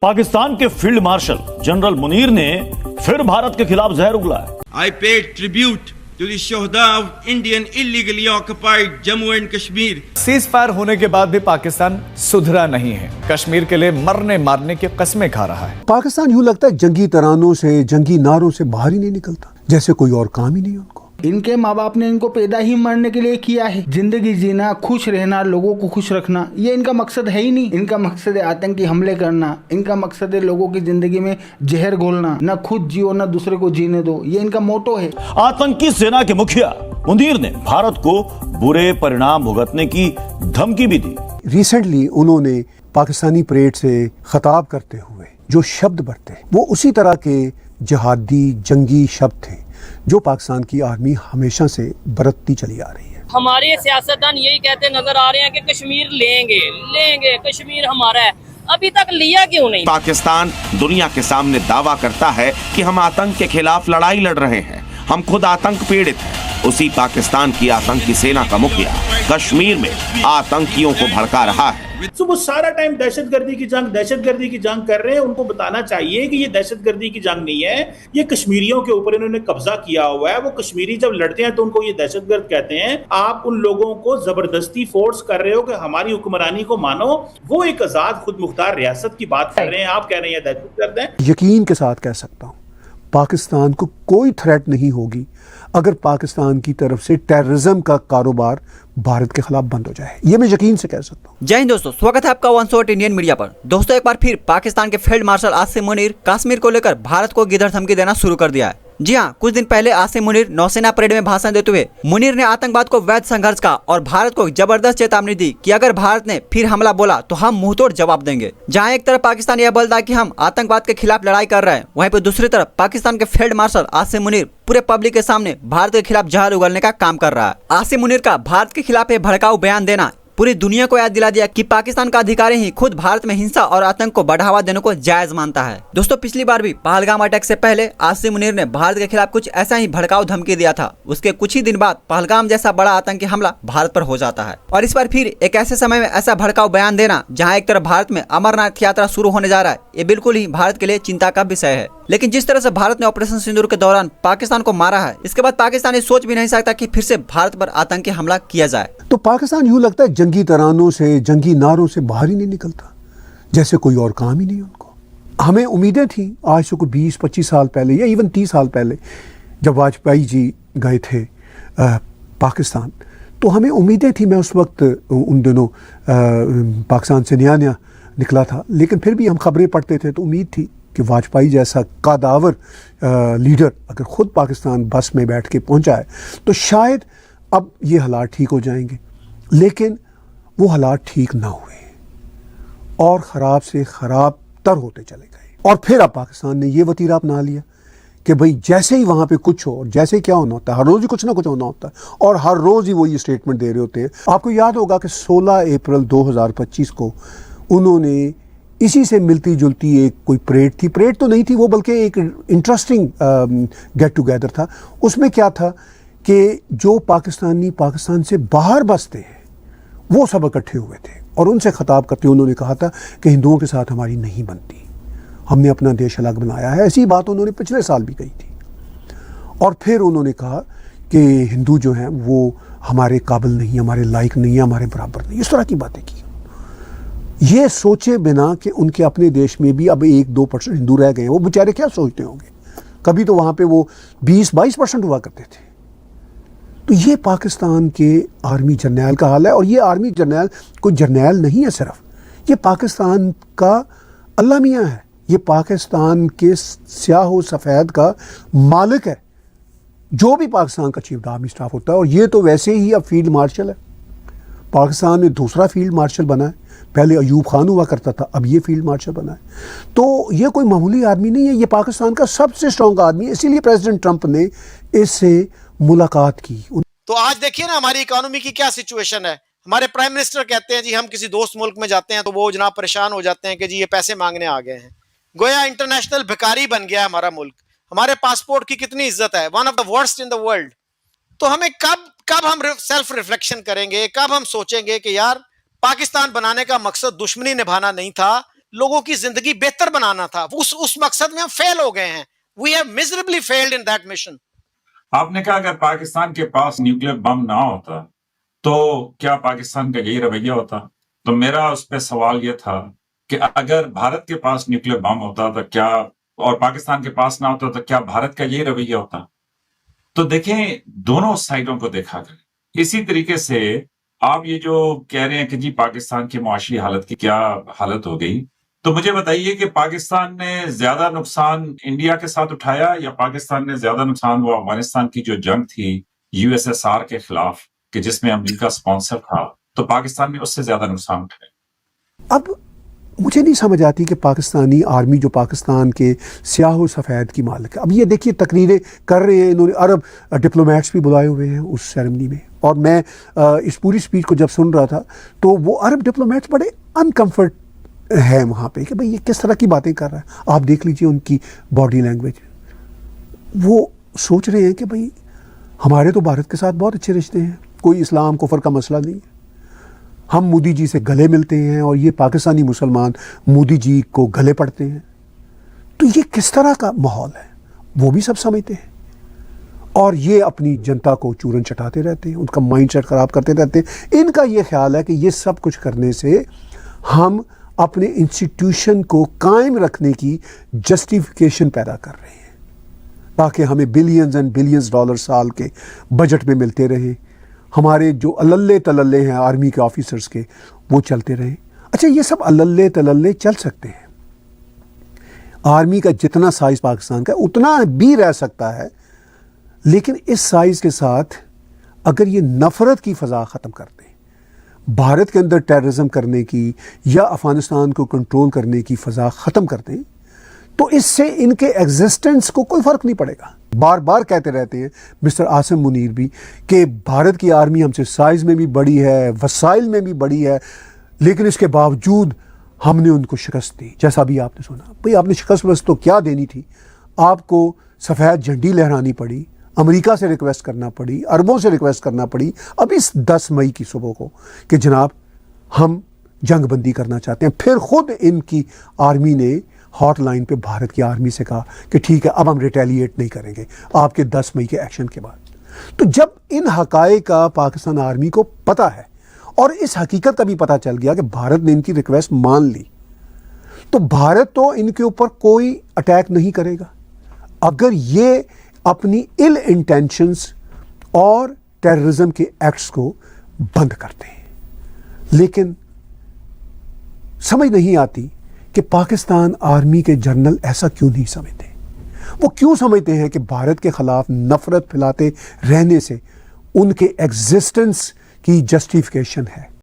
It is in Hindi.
पाकिस्तान के फील्ड मार्शल जनरल मुनीर ने फिर भारत के खिलाफ जहर उगला है। I paid tribute to the Shuhada of Indian illegally occupied Jammu and Kashmir. Cease fire होने के बाद भी पाकिस्तान सुधरा नहीं है। कश्मीर के लिए मरने मारने की कस्में खा रहा है। पाकिस्तान यूं लगता है जंगी तरानों से, जंगी नारों से बाहर ही नहीं निकलता, जैसे कोई और काम ही नहीं उनको। इनके माँ बाप ने इनको पैदा ही मरने के लिए किया है। जिंदगी जीना, खुश रहना, लोगों को खुश रखना, ये इनका मकसद है ही नहीं। इनका मकसद है आतंकी हमले करना। इनका मकसद है लोगों की जिंदगी में जहर घोलना। न खुद जियो न दूसरे को जीने दो, ये इनका मोटो है। आतंकी सेना के मुखिया मुनीर ने भारत को बुरे परिणाम भुगतने की धमकी भी दी। रिसेंटली उन्होंने पाकिस्तानी परेड से खिताब करते हुए जो शब्द बरते, वो उसी तरह के जहादी जंगी शब्द थे जो पाकिस्तान की आर्मी हमेशा से बरतती चली आ रही है। हमारे सियासतदान यही कहते नजर आ रहे हैं कि कश्मीर लेंगे लेंगे, कश्मीर हमारा है। अभी तक लिया क्यों नहीं? पाकिस्तान दुनिया के सामने दावा करता है कि हम आतंक के खिलाफ लड़ाई लड़ रहे हैं, हम खुद आतंक पीड़ित हैं। उसी पाकिस्तान की आतंकी सेना का मुखिया कश्मीर में आतंकियों को भड़का रहा है। तो वो सारा टाइम दहशतगर्दी की जंग कर रहे हैं। उनको बताना चाहिए कि ये दहशतगर्दी की जंग नहीं है, ये कश्मीरियों के ऊपर इन्होंने कब्जा किया हुआ है। वो कश्मीरी जब लड़ते हैं तो उनको ये दहशतगर्द कहते हैं। आप उन लोगों को जबरदस्ती फोर्स कर रहे हो कि हमारी हुक्मरानी को मानो। वो एक आजाद खुद मुख्तार रियासत की बात कर रहे हैं, आप कह रहे हैं दहशतगर्द हैं। यकीन के साथ कह सकता हूँ पाकिस्तान को कोई थ्रेट नहीं होगी अगर पाकिस्तान की तरफ से टेररिज्म का कारोबार भारत के खिलाफ बंद हो जाए। ये मैं यकीन से कह सकता हूँ। जय हिंद दोस्तों, स्वागत है आपका वन शॉट इंडियन मीडिया पर। दोस्तों, एक बार फिर पाकिस्तान के फील्ड मार्शल आसिम मुनीर कश्मीर को लेकर भारत को गिरधर धमकी देना शुरू कर दिया है। जी हाँ, कुछ दिन पहले आसिम मुनीर नौसेना परेड में भाषण देते हुए मुनीर ने आतंकवाद को वैध संघर्ष का और भारत को जबरदस्त चेतावनी दी कि अगर भारत ने फिर हमला बोला तो हम मुंहतोड़ जवाब देंगे। जहाँ एक तरफ पाकिस्तान यह बोलता है कि हम आतंकवाद के खिलाफ लड़ाई कर रहे हैं, वहीं पर दूसरी तरफ पाकिस्तान के फील्ड मार्शल आसिम मुनीर पूरे पब्लिक के सामने भारत के खिलाफ जहर उगलने का काम कर रहा है। आसिम मुनीर का भारत के खिलाफ भड़काऊ बयान देना पूरी दुनिया को याद दिला दिया कि पाकिस्तान का अधिकारी ही खुद भारत में हिंसा और आतंक को बढ़ावा देने को जायज मानता है। दोस्तों, पिछली बार भी पहलगाम अटैक से पहले आसिम मुनीर ने भारत के खिलाफ कुछ ऐसा ही भड़काऊ धमकी दिया था। उसके कुछ ही दिन बाद पहलगाम जैसा बड़ा आतंकी हमला भारत पर हो जाता है और इस बार फिर एक ऐसे समय में ऐसा भड़काऊ बयान देना जहाँ एक तरफ भारत में अमरनाथ यात्रा शुरू होने जा रहा है, ये बिल्कुल ही भारत के लिए चिंता का विषय है। लेकिन जिस तरह से भारत ने ऑपरेशन सिंदूर के दौरान पाकिस्तान को मारा है, इसके बाद पाकिस्तान ये सोच भी नहीं सकता कि फिर से भारत पर आतंकी हमला किया जाए। तो पाकिस्तान यूं लगता है जंगी तरानों से, जंगी नारों से बाहर ही नहीं निकलता, जैसे कोई और काम ही नहीं उनको। हमें उम्मीदें थी आज से कोई 20-25 साल पहले या इवन 30 साल पहले जब वाजपेयी जी गए थे पाकिस्तान, तो हमें उम्मीदें थी। मैं उस वक्त उन दिनों पाकिस्तान से नया निकला था, लेकिन फिर भी हम खबरें पढ़ते थे तो उम्मीद थी कि वाजपेयी जैसा कादावर लीडर अगर खुद पाकिस्तान बस में बैठ के पहुंचा है तो शायद अब ये हालात ठीक हो जाएंगे। लेकिन वो हालात ठीक ना हुए और ख़राब से ख़राब तर होते चले गए। और फिर अब पाकिस्तान ने ये वतीरा अपना लिया कि भाई जैसे ही वहाँ पे कुछ हो और जैसे क्या होना होता है, हर रोज़ ही कुछ ना कुछ होना होता है और हर रोज़ ही वो ये स्टेटमेंट दे रहे होते हैं। आपको याद होगा कि 16 अप्रैल 2025 को उन्होंने इसी से मिलती जुलती एक कोई परेड तो नहीं थी वो, बल्कि एक इंटरेस्टिंग गेट टुगेदर था। उसमें क्या था कि जो पाकिस्तानी पाकिस्तान से बाहर बसते हैं वो सब इकट्ठे हुए थे और उनसे खिताब करते हुए उन्होंने कहा था कि हिंदुओं के साथ हमारी नहीं बनती, हमने अपना देश अलग बनाया है। ऐसी बात उन्होंने पिछले साल भी कही थी। और फिर उन्होंने कहा कि हिंदू जो हैं वो हमारे काबिल नहीं, हमारे लायक नहीं है, हमारे बराबर नहीं, इस तरह की बातें की। ये सोचे बिना कि उनके अपने देश में भी अब 1-2% हिंदू रह गए हैं, वो बेचारे क्या सोचते होंगे। कभी तो वहाँ पे वो 20-22% हुआ करते थे। तो ये पाकिस्तान के आर्मी जर्नैल का हाल है। और ये आर्मी जर्नैल कोई जर्नैल नहीं है सिर्फ, ये पाकिस्तान का अल्लाह मियाँ है, ये पाकिस्तान के स्याह व सफ़ेद का मालिक है, जो भी पाकिस्तान का चीफ आर्मी स्टाफ होता है। और ये तो वैसे ही अब फील्ड मार्शल है, पाकिस्तान में दूसरा फील्ड मार्शल बना है। पहले अयूब खान हुआ करता था, अब ये फील्ड मार्शल बना है। तो ये कोई मामूली आदमी नहीं है, ये पाकिस्तान का सबसे स्ट्रॉन्ग आदमी है। इसीलिए प्रेसिडेंट ट्रंप ने इससे मुलाकात की। तो आज देखिए ना हमारी इकोनॉमी की क्या सिचुएशन है। हमारे प्राइम मिनिस्टर कहते हैं जी हम किसी दोस्त मुल्क में जाते हैं तो वो जनाब परेशान हो जाते हैं कि जी ये पैसे मांगने आ गए हैं। गोया इंटरनेशनल भिखारी बन गया है हमारा मुल्क। हमारे पासपोर्ट की कितनी इज्जत है, one of the worst in the world. तो हमें कब हम सेल्फ रिफ्लेक्शन करेंगे, कब हम सोचेंगे कि यार पाकिस्तान बनाने का मकसद दुश्मनी निभाना नहीं था, लोगों की जिंदगी बेहतर बनाना था, उस मकसद में हम फेल हो गए हैं। We have miserably failed in that mission. आपने कहा अगर पाकिस्तान के पास न्यूक्लियर बम ना होता तो क्या पाकिस्तान का यही रवैया होता? तो मेरा उस पर सवाल यह था कि अगर भारत के पास न्यूक्लियर बम होता तो क्या, और पाकिस्तान के पास ना होता तो क्या भारत का यही रवैया होता? तो देखें, दोनों साइडों को देखा करें। इसी तरीके से आप ये जो कह रहे हैं कि जी पाकिस्तान की मुआशी हालत की क्या हालत हो गई, तो मुझे बताइए कि पाकिस्तान ने ज्यादा नुकसान इंडिया के साथ उठाया या पाकिस्तान ने ज्यादा नुकसान वो अफगानिस्तान की जो जंग थी यूएसएसआर के खिलाफ कि जिसमें अमेरिका स्पॉन्सर था, तो पाकिस्तान ने उससे ज्यादा नुकसान उठाया? अब मुझे नहीं समझ आती कि पाकिस्तानी आर्मी जो पाकिस्तान के स्याह व सफ़ेद की मालिक है, अब ये देखिए तकरीरें कर रहे हैं, इन्होंने अरब डिप्लोमेट्स भी बुलाए हुए हैं उस सेरेमनी में, और मैं इस पूरी स्पीच को जब सुन रहा था तो वो अरब डिप्लोमेट्स बड़े अनकम्फर्ट है वहाँ पे कि भाई ये किस तरह की बातें कर रहा है। आप देख लीजिए उनकी बॉडी लैंग्वेज, वो सोच रहे हैं कि भाई हमारे तो भारत के साथ बहुत अच्छे रिश्ते हैं, कोई इस्लाम कुफर का मसला नहीं है, हम मोदी जी से गले मिलते हैं और ये पाकिस्तानी मुसलमान मोदी जी को गले पड़ते हैं। तो ये किस तरह का माहौल है वो भी सब समझते हैं, और ये अपनी जनता को चूरन चटाते रहते हैं, उनका माइंडसेट ख़राब करते रहते हैं। इनका ये ख्याल है कि ये सब कुछ करने से हम अपने इंस्टीट्यूशन को कायम रखने की जस्टिफिकेशन पैदा कर रहे हैं ताकि हमें बिलियंस एंड बिलियंस डॉलर साल के बजट में मिलते रहें, हमारे जो अल्लल्ले तलल्ले हैं आर्मी के ऑफिसर्स के वो चलते रहें। अच्छा, ये सब अल्लल्ले तलल्ले चल सकते हैं, आर्मी का जितना साइज पाकिस्तान का उतना भी रह सकता है, लेकिन इस साइज के साथ अगर ये नफरत की फ़ज़ा ख़त्म कर दें, भारत के अंदर टेररिज्म करने की या अफ़गानिस्तान को कंट्रोल करने की फ़ज़ा ख़त्म कर दें, तो इससे इनके एग्जिस्टेंस को कोई फ़र्क नहीं पड़ेगा। बार बार कहते रहते हैं मिस्टर आसिम मुनीर भी कि भारत की आर्मी हमसे साइज़ में भी बड़ी है, वसाइल में भी बड़ी है, लेकिन इसके बावजूद हमने उनको शिकस्त दी। जैसा भी आपने सुना, भाई आपने शिकस्त बस तो क्या देनी थी, आपको सफ़ेद झंडी लहरानी पड़ी, अमेरिका से रिक्वेस्ट करना पड़ी, अरबों से रिक्वेस्ट करना पड़ी अब इस 10 मई की सुबह को कि जनाब हम जंग बंदी करना चाहते हैं। फिर ख़ुद इनकी आर्मी ने हॉटलाइन पे भारत की आर्मी से कहा कि ठीक है अब हम रिटेलिएट नहीं करेंगे आपके 10 मई के एक्शन के बाद। तो जब इन हक़ाइक़ का पाकिस्तान आर्मी को पता है और इस हकीकत का भी पता चल गया कि भारत ने इनकी रिक्वेस्ट मान ली, तो भारत तो इनके ऊपर कोई अटैक नहीं करेगा अगर ये अपनी इल इंटेंशंस और टेररिज्म के एक्ट्स को बंद करते हैं। लेकिन समझ नहीं आती कि पाकिस्तान आर्मी के जनरल ऐसा क्यों नहीं समझते। वो क्यों समझते हैं कि भारत के ख़िलाफ़ नफ़रत फैलाते रहने से उनके एग्जिस्टेंस की जस्टिफिकेशन है।